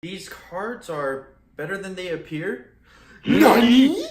These cards are better than they appear? NANI?!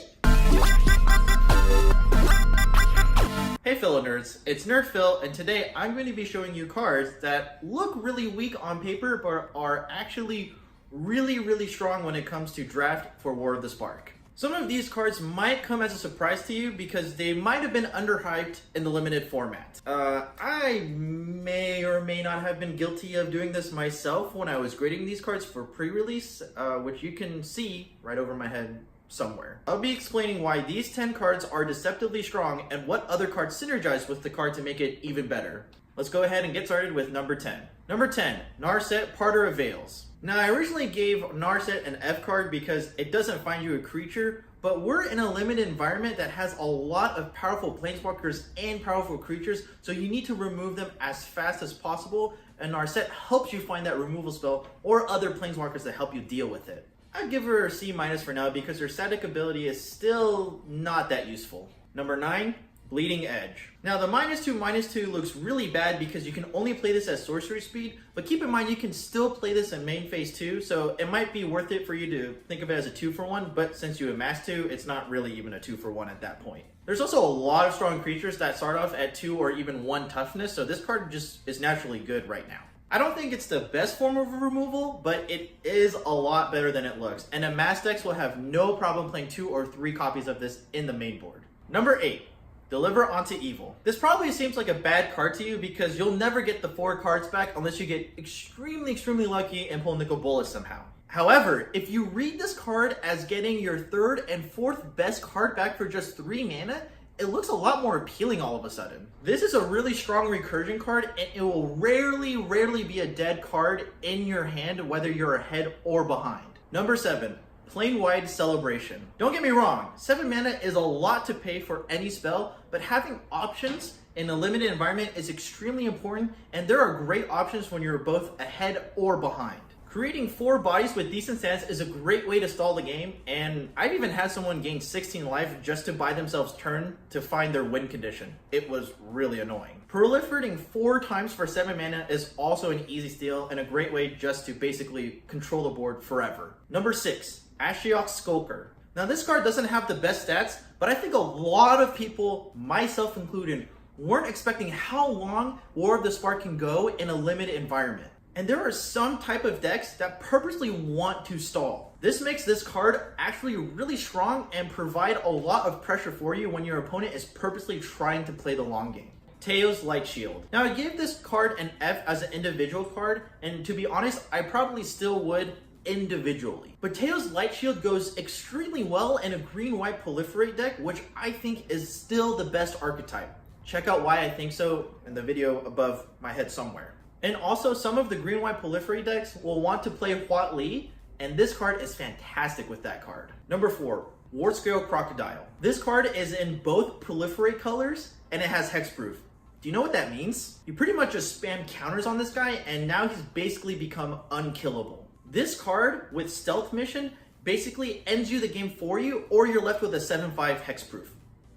Hey fellow nerds, it's Nerd Phil, and today I'm going to be showing you cards that look really weak on paper, but are actually really strong when it comes to draft for War of the Spark. Some of these cards might come as a surprise to you because they might have been underhyped in the limited format. I may or may not have been guilty of doing this myself when I was grading these cards for pre-release, which you can see right over my head somewhere. I'll be explaining why these 10 cards are deceptively strong and what other cards synergize with the card to make it even better. Let's go ahead and get started with number 10. Number 10, Narset, Parter of Veils. Now, I originally gave Narset an F card because it doesn't find you a creature, but we're in a limited environment that has a lot of powerful Planeswalkers and powerful creatures, so you need to remove them as fast as possible, and Narset helps you find that removal spell or other Planeswalkers that help you deal with it. I'd give her a C- for now because her static ability is still not that useful. Number 9, Bleeding Edge. Now the -2/-2 looks really bad because you can only play this at sorcery speed, but keep in mind you can still play this in main phase 2, so it might be worth it for you to think of it as a 2-for-1, but since you amass 2, it's not really even a 2-for-1 at that point. There's also a lot of strong creatures that start off at 2 or even 1 toughness, so this card just is naturally good right now. I don't think it's the best form of removal, but it is a lot better than it looks, and Amass decks will have no problem playing 2 or 3 copies of this in the main board. Number 8. Deliver Onto Evil. This probably seems like a bad card to you because you'll never get the 4 cards back unless you get extremely lucky and pull Nicol Bolas somehow. However, if you read this card as getting your 3rd and 4th best card back for just 3 mana, it looks a lot more appealing all of a sudden. This is a really strong recursion card, and it will rarely be a dead card in your hand, whether you're ahead or behind. Number 7. Plane-Wide Celebration. Don't get me wrong, 7 mana is a lot to pay for any spell, but having options in a limited environment is extremely important, and there are great options when you're both ahead or behind. Creating 4 bodies with decent stats is a great way to stall the game, and I've even had someone gain 16 life just to buy themselves turn to find their win condition. It was really annoying. Proliferating 4 times for 7 mana is also an easy steal and a great way just to basically control the board forever. Number 6. Ashiok Skulker. Now this card doesn't have the best stats, but I think a lot of people, myself included, weren't expecting how long War of the Spark can go in a limited environment. And there are some type of decks that purposely want to stall. This makes this card actually really strong and provide a lot of pressure for you when your opponent is purposely trying to play the long game. Teo's Light Shield. Now I give this card an F as an individual card, and to be honest, I probably still would individually. But Teo's Light Shield goes extremely well in a green-white proliferate deck, which I think is still the best archetype. Check out why I think so in the video above my head somewhere. And also, some of the green-white proliferate decks will want to play Watley, and this card is fantastic with that card. Number 4, Warscale Krokodil. This card is in both proliferate colors, and it has hexproof. Do you know what that means? You pretty much just spam counters on this guy, and now he's basically become unkillable. This card, with Stealth Mission, basically ends you the game for you, or you're left with a 7/5 hexproof.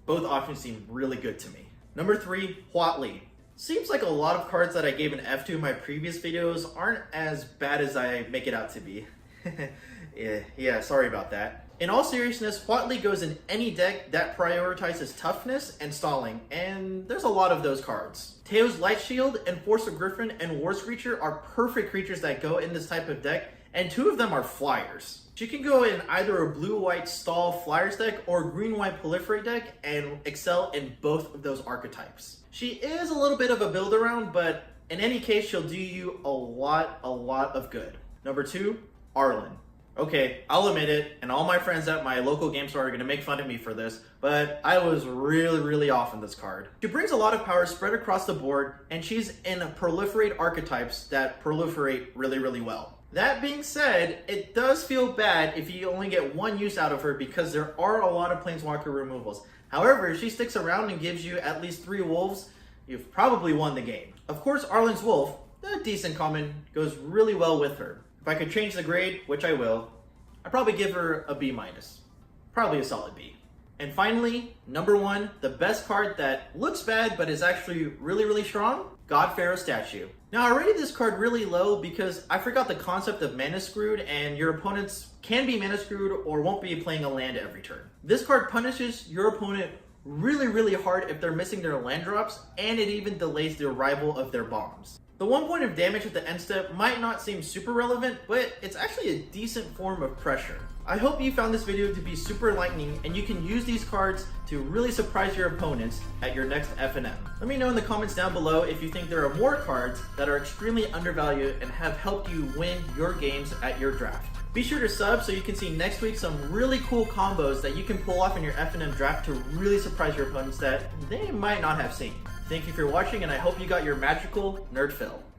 Both options seem really good to me. Number 3, Watley. Seems like a lot of cards that I gave an F to in my previous videos aren't as bad as I make it out to be. yeah, sorry about that. In all seriousness, Watley goes in any deck that prioritizes toughness and stalling, and there's a lot of those cards. Teo's Light Shield, Enforcer Griffin, and War Screecher are perfect creatures that go in this type of deck, and 2 of them are flyers. She can go in either a blue-white stall flyers deck or a green-white proliferate deck and excel in both of those archetypes. She is a little bit of a build around, but in any case, she'll do you a lot of good. Number 2, Arlen. Okay, I'll admit it, and all my friends at my local game store are going to make fun of me for this, but I was really off on this card. She brings a lot of power spread across the board, and she's in proliferate archetypes that proliferate really well. That being said, it does feel bad if you only get 1 use out of her because there are a lot of Planeswalker removals. However, if she sticks around and gives you at least 3 wolves, you've probably won the game. Of course, Arlen's Wolf, a decent common, goes really well with her. If I could change the grade, which I will, I'd probably give her a B-. Probably a solid B. And finally, number 1, the best card that looks bad but is actually really strong, Godfrow statue. Now I rated this card really low because I forgot the concept of mana screwed, and your opponents can be mana screwed or won't be playing a land every turn. This card punishes your opponent really hard if they're missing their land drops, and it even delays the arrival of their bombs. The 1 point of damage at the end step might not seem super relevant, but it's actually a decent form of pressure. I hope you found this video to be super enlightening and you can use these cards to really surprise your opponents at your next FNM. Let me know in the comments down below if you think there are more cards that are extremely undervalued and have helped you win your games at your draft. Be sure to sub so you can see next week some really cool combos that you can pull off in your FNM draft to really surprise your opponents that they might not have seen. Thank you for watching, and I hope you got your magical nerd fill.